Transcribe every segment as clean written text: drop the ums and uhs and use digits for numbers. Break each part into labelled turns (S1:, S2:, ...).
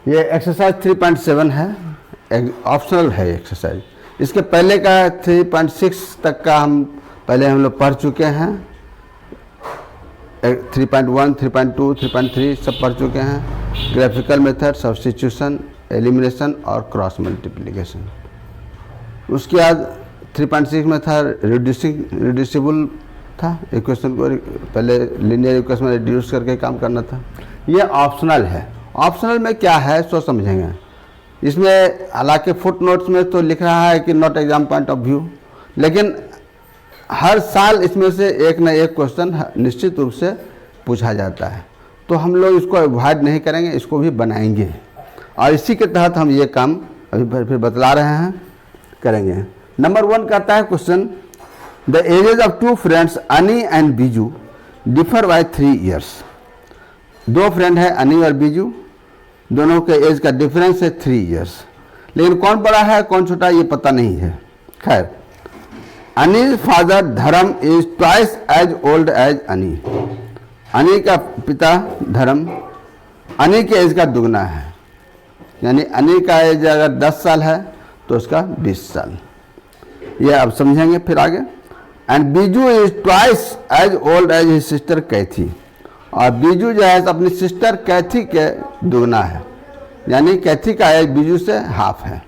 S1: ये एक्सरसाइज 3.7 है, ऑप्शनल है एक्सरसाइज। इसके पहले का 3.6 तक का हम लोग पढ़ चुके हैं। 3.1, 3.2, 3.3 सब पढ़ चुके हैं। ग्राफिकल मेथड, सब्स्टिट्यूशन, एलिमिनेशन और क्रॉस मल्टीप्लिकेशन। उसके बाद 3.6 में था रिड्यूसिबल था, इक्वेशन को पहले लीनियर इक्वेशन में रिड्यूस करके काम करना था। ये ऑप्शनल है। ऑप्शनल में क्या है सो समझेंगे। इसमें हालांकि फुट नोट्स में तो लिख रहा है कि not exam point of view, लेकिन हर साल इसमें से एक न एक क्वेश्चन निश्चित रूप से पूछा जाता है, तो हम लोग इसको अवॉइड नहीं करेंगे, इसको भी बनाएंगे। और इसी के तहत हम ये काम अभी फिर बतला रहे हैं, करेंगे। नंबर 1 कहता है question, the ages of two friends Ani and Biju differ by 3 years. दो फ्रेंड है अनी और बीजू, दोनों के एज का डिफरेंस है 3 ईयर्स, लेकिन कौन बड़ा है कौन छोटा ये पता नहीं है। खैर, Annie's father Dharam is twice as old as Annie. Annie का पिता धर्म अनी के एज का दुगना है, यानी अनी का एज अगर 10 साल है तो उसका 20 साल। ये अब समझेंगे फिर आगे। And Biju is twice as old as his sister Kathy. और बीजू जो है अपनी सिस्टर कैथी के दुगना है, यानी कैथी का एज बीजू से हाफ है।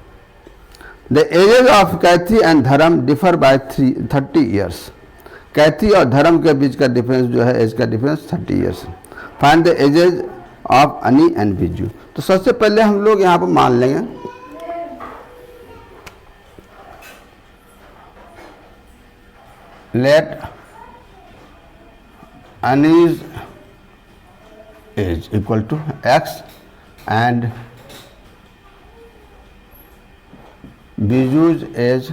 S1: The ages of Cathy and Dharam differ by 30 years. Cathy और धर्म के बीच का डिफरेंस जो है, एज का difference 30 years. Find the ages of Ani and Biju. तो सबसे पहले हम लोग यहाँ पर मान लेंगे let Ani's age equal to x and Biju's age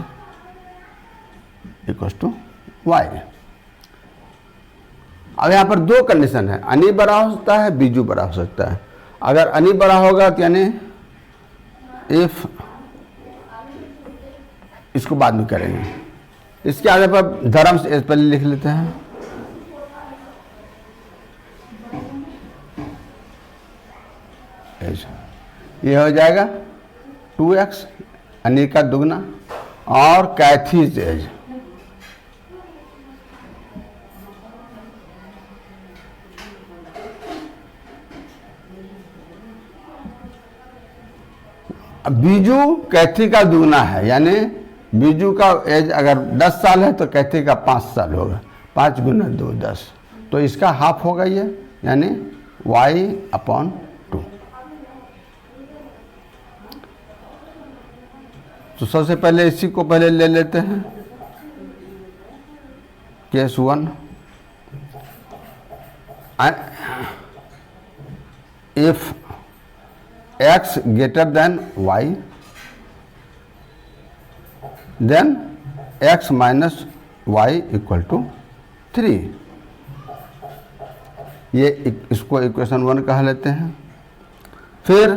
S1: equal to y. अब यहाँ पर दो कंडीशन है, अनी बड़ा हो सकता है, बीजू बड़ा हो सकता है। अगर अनी बड़ा होगा तो यानी इफ, इसको बाद में करेंगे। इसके आगे पर धर्म से एज पहले लिख लेते हैं। एज ये हो जाएगा 2x अनी का दुगना और कैथीज एज बीजू कैथी का दुगना है, यानी बीजू का एज अगर 10 साल है तो कैथी का 5 साल होगा। 5 गुना 2 10, तो इसका हाफ होगा ये, यानी y/2। तो सबसे पहले इसी को पहले ले लेते हैं, case 1। If x greater than y, then x minus y equal to 3। ये इसको इक्वेशन 1 कह लेते हैं। फिर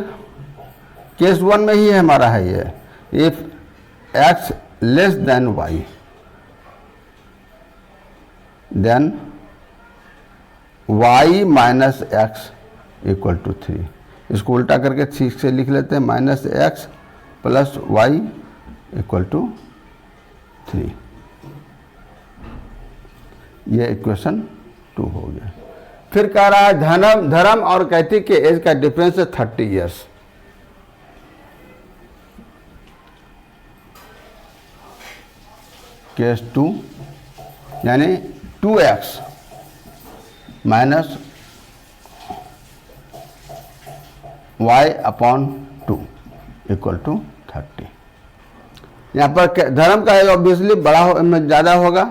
S1: केस 1 में ही हमारा है ये, if x less than y, then y minus x equal to 3। इसको उल्टा करके ठीक से लिख लेते हैं, -x + y = 3। ये इक्वेशन 2 हो गया। फिर कह रहा है धर्म और कैथी के एज का डिफरेंस है 30 ईयर्स। केस 2 यानी 2x - y/2 = 30। यहाँ पर धर्म का एज ऑब्वियसली ज़्यादा होगा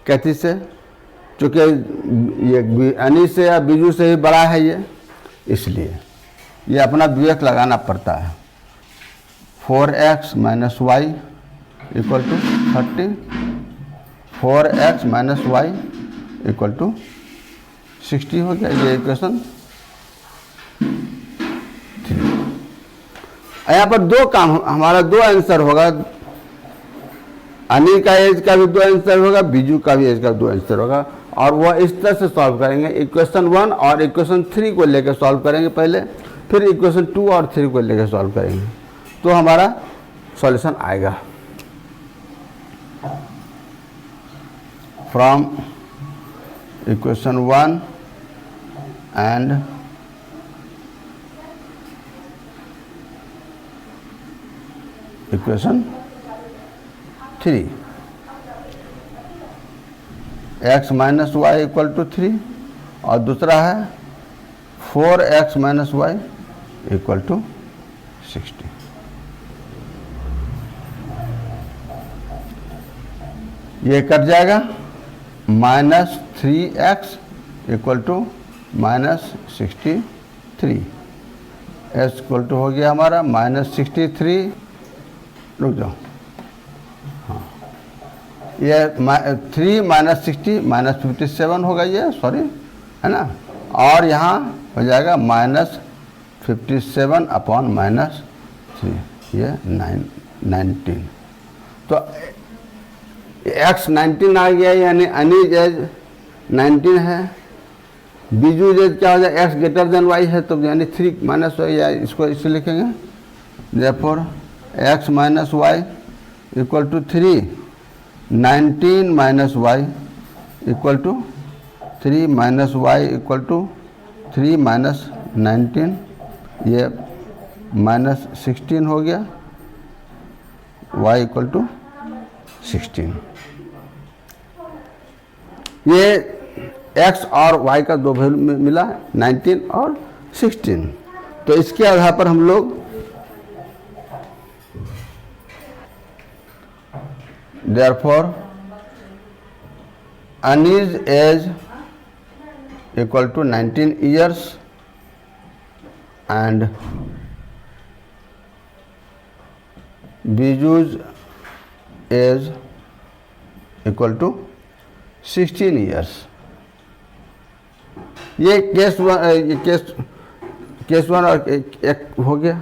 S1: कैथी से, चूँकि ये अनी से या बीजू से ही बड़ा है ये, इसलिए ये अपना विवेक लगाना पड़ता है। 4x - y = 30, 4x - y = 60 हो गया। ये इक्वेशन 3। यहाँ पर दो काम, हमारा 2 आंसर होगा। अनी का एज का भी 2 आंसर होगा, बीजू का भी एज का 2 आंसर होगा, और वह इस तरह से सॉल्व करेंगे। इक्वेशन 1 और इक्वेशन 3 को लेकर सॉल्व करेंगे पहले, फिर इक्वेशन 2 और 3 को लेकर सॉल्व करेंगे तो हमारा सॉल्यूशन आएगा। From equation 1 and equation 3 x minus y equal to 3 और दूसरा है 4x minus y equal to 60। ये कट जाएगा, -3x equal to -63, s equal to हो गया हमारा -63, रुक जाओ, हाँ ये 3 - 60 -57 होगा, ये सॉरी है ना, और यहाँ हो जाएगा -57 अपॉन -3, ये 19। तो x 19 आ गया, यानी अनीज एज 19 है, बीजू एज क्या हो जाए x ग्रेटर देन y है, तो यानी 3 माइनस वाई, या इसको इसे लिखेंगे, therefore x minus y equal to 3, 19 minus y equal to 3 minus y equal to 3 minus 19, ये -16 हो गया, y इक्वल टू 16। ये x और y का दो वैल्यू मिला, 19 और 16। तो इसके आधार पर हम लोग therefore Ani's age equal to 19 years and Biju's age equal to 16 years। ये केस वन और एक हो गया।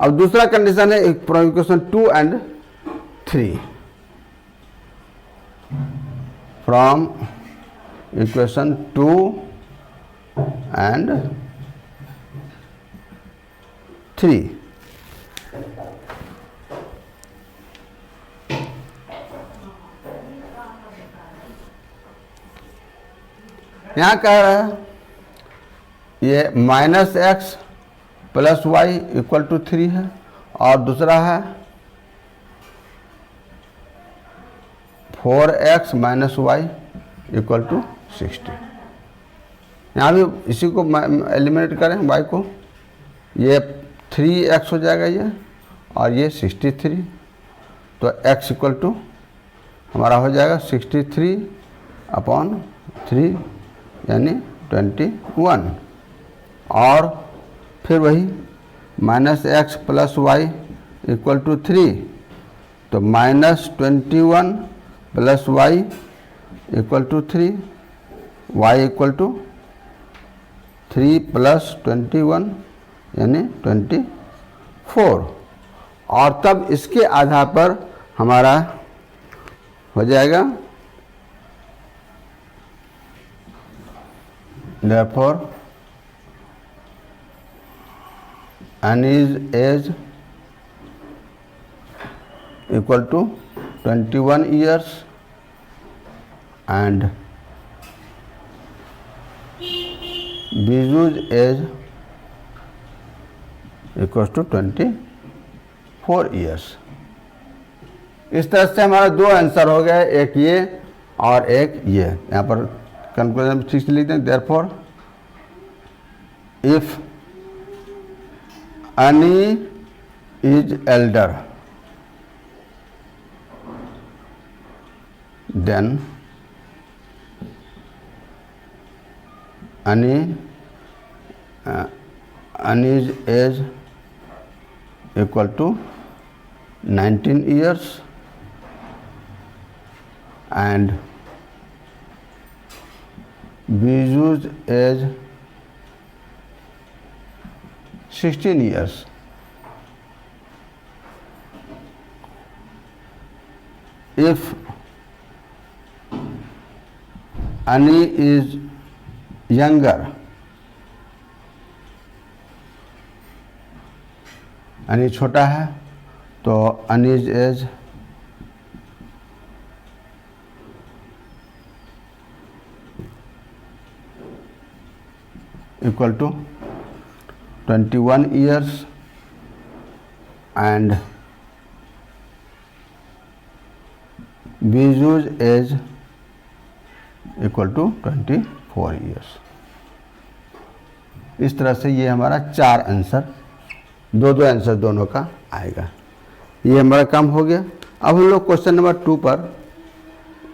S1: अब दूसरा कंडीशन है equation 2 and 3। From equation 2 and 3, यहाँ कह रहा है ये -x + y इक्वल टू 3 है, और दूसरा है 4x minus y equal to 60। यहाँ भी इसी को एलिमिनेट करें y को, ये 3x हो जाएगा ये, और ये 63, तो x इक्वल टू हमारा हो जाएगा 63 अपॉन 3 यानी 21, और फिर वही -x + y इक्वल टू 3, तो -21 + y equal to 3, y equal to 3 + 21 यानी 24, और तब इसके आधार पर हमारा हो जाएगा therefore Ani's age equal to 21 years and Biju's age equals to 24 years। इस तरह से हमारा दो आंसर हो गए, एक ये और एक ये। यहाँ पर कंक्लूजन में ठीक से लिख दें, therefore if Ani is elder then Ani's age equal to 19 years and Biju's age 16 years। If Ani is younger Ani's छोटा है तो Ani's age equal to 21 years and Biju's age equal to 24 years। इस तरह से ये हमारा 4 आंसर, दो आंसर दोनों का आएगा। ये हमारा काम हो गया। अब हम लोग क्वेश्चन नंबर 2 पर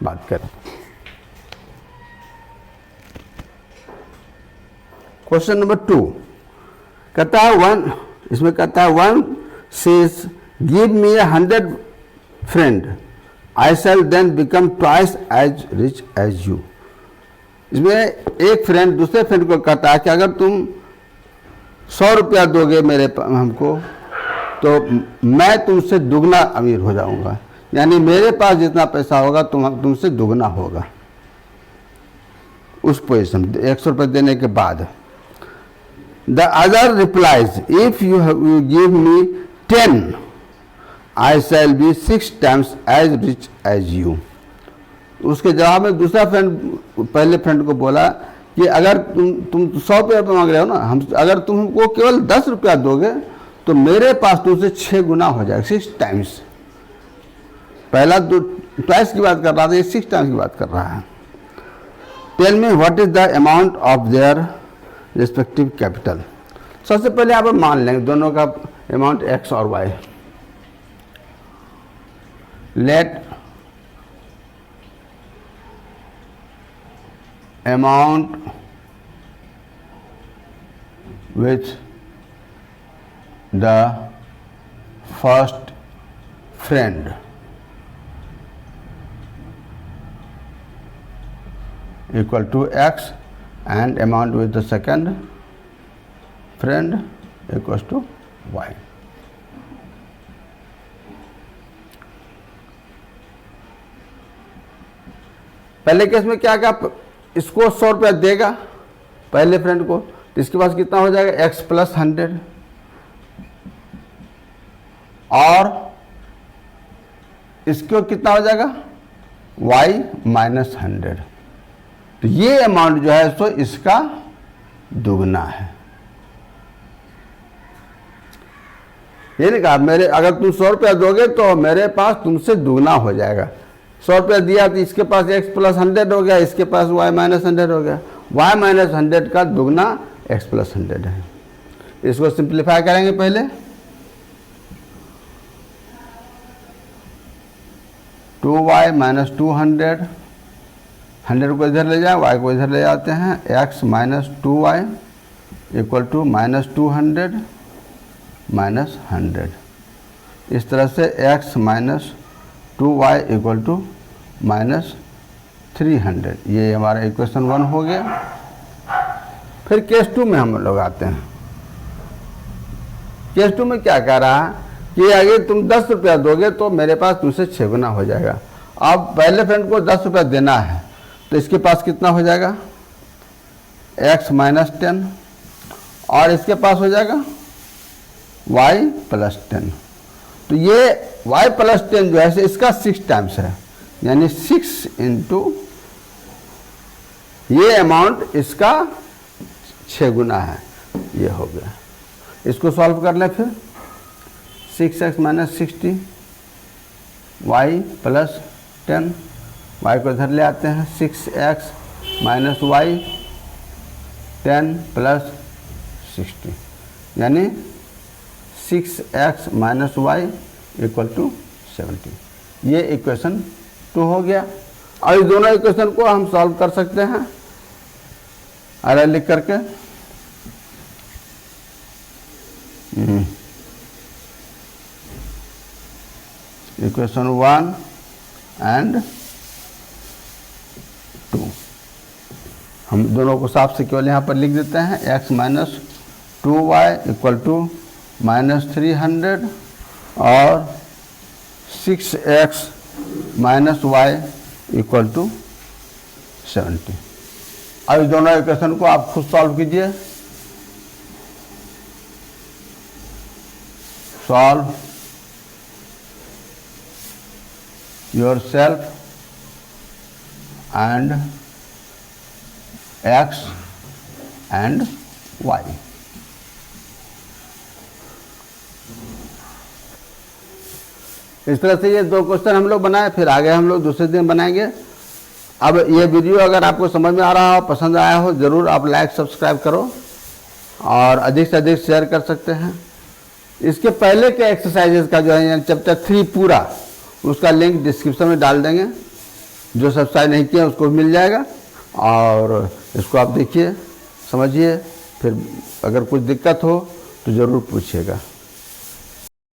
S1: बात करें। क्वेश्चन नंबर 2 कहता है इसमें कहता है 1 says give me 100 friend, I shall then become twice as rich as you। इसमें एक फ्रेंड दूसरे फ्रेंड को कहता है कि अगर तुम 100 रुपया दोगे हमको तो मैं तुमसे दुगना अमीर हो जाऊंगा, यानी मेरे पास जितना पैसा होगा तुमसे दुगना होगा उस पोजीशन 100 रुपये देने के बाद। The other replies, if you give me 10, I shall be 6 times as rich as you। उसके जवाब में दूसरा फ्रेंड पहले फ्रेंड को बोला कि अगर तुम 100 रुपया मांग रहे हो ना, अगर तुम हमको केवल 10 रुपया दोगे तो मेरे पास तुमसे 6 गुना हो जाएगा, 6 टाइम्स। पहला ट्वाइस की बात कर रहा था, ये 6 टाइम्स की बात कर रहा है। Tell me what is the amount of their respective capital. सबसे पहले आप मान लेंगे दोनों का अमाउंट x और y। Let amount which the first friend equal to x and amount with the second friend equals to y। पहले case में क्या क्या, इसको 100 रुपया देगा पहले फ्रेंड को, तो इसके पास कितना हो जाएगा x + 100 और इसको कितना हो जाएगा y - 100। तो ये अमाउंट जो है सो इसका दुगना है। ये नहीं कहा मेरे अगर तुम 100 रुपया दोगे तो मेरे पास तुमसे दुगना हो जाएगा। 100 रुपया दिया तो इसके पास x + 100 हो गया, इसके पास y - 100 हो गया। y - 100 का दुगना x + 100 है। इसको सिंप्लीफाई करेंगे पहले। 2y - 200, 100 को इधर ले जाए, y को इधर ले जाते हैं, x - 2y इक्वल टू -200 - 100। इस तरह से x - 2y इक्वल टू -300। ये हमारा इक्वेशन 1 हो गया। फिर केस 2 में हम लोग आते हैं। केस 2 में क्या कह रहा है कि अगर तुम 10 रुपया दोगे तो मेरे पास तुमसे 6 गुना हो जाएगा। अब पहले फ्रेंड को 10 रुपया देना है तो इसके पास कितना हो जाएगा x - 10 और इसके पास हो जाएगा y + 10। तो ये y + 10 जो है इसका 6 टाइम्स है, यानी 6 इंटू ये अमाउंट इसका 6 गुना है। ये हो गया। इसको सॉल्व कर लें फिर। 6x - 60 y + 10, y को इधर ले आते हैं, 6x - y 10 + 60, यानी 6x - y इक्वल टू 70। ये इक्वेशन 2 हो गया। और इस दोनों इक्वेशन को हम सॉल्व कर सकते हैं अरे लिख करके। इक्वेशन 1 एंड 2 हम दोनों को साफ से केवल यहाँ पर लिख देते हैं। x - 2y इक्वल टू -300 और 6x - y इक्वल टू 70। अब इस दोनों इक्वेशन को आप खुद सॉल्व कीजिए। solve yourself and x and y. इस तरह से ये 2 क्वेश्चन हम लोग बनाए, फिर आगे हम लोग दूसरे दिन बनाएंगे। अब ये वीडियो अगर आपको समझ में आ रहा हो, पसंद आया हो, ज़रूर आप लाइक सब्सक्राइब करो और अधिक से अधिक शेयर कर सकते हैं। इसके पहले के एक्सरसाइजेज का जो है चैप्टर 3 पूरा, उसका लिंक डिस्क्रिप्शन में डाल देंगे। जो सब्सक्राइब नहीं किया उसको मिल जाएगा और इसको आप देखिए, समझिए, फिर अगर कुछ दिक्कत हो तो ज़रूर पूछिएगा।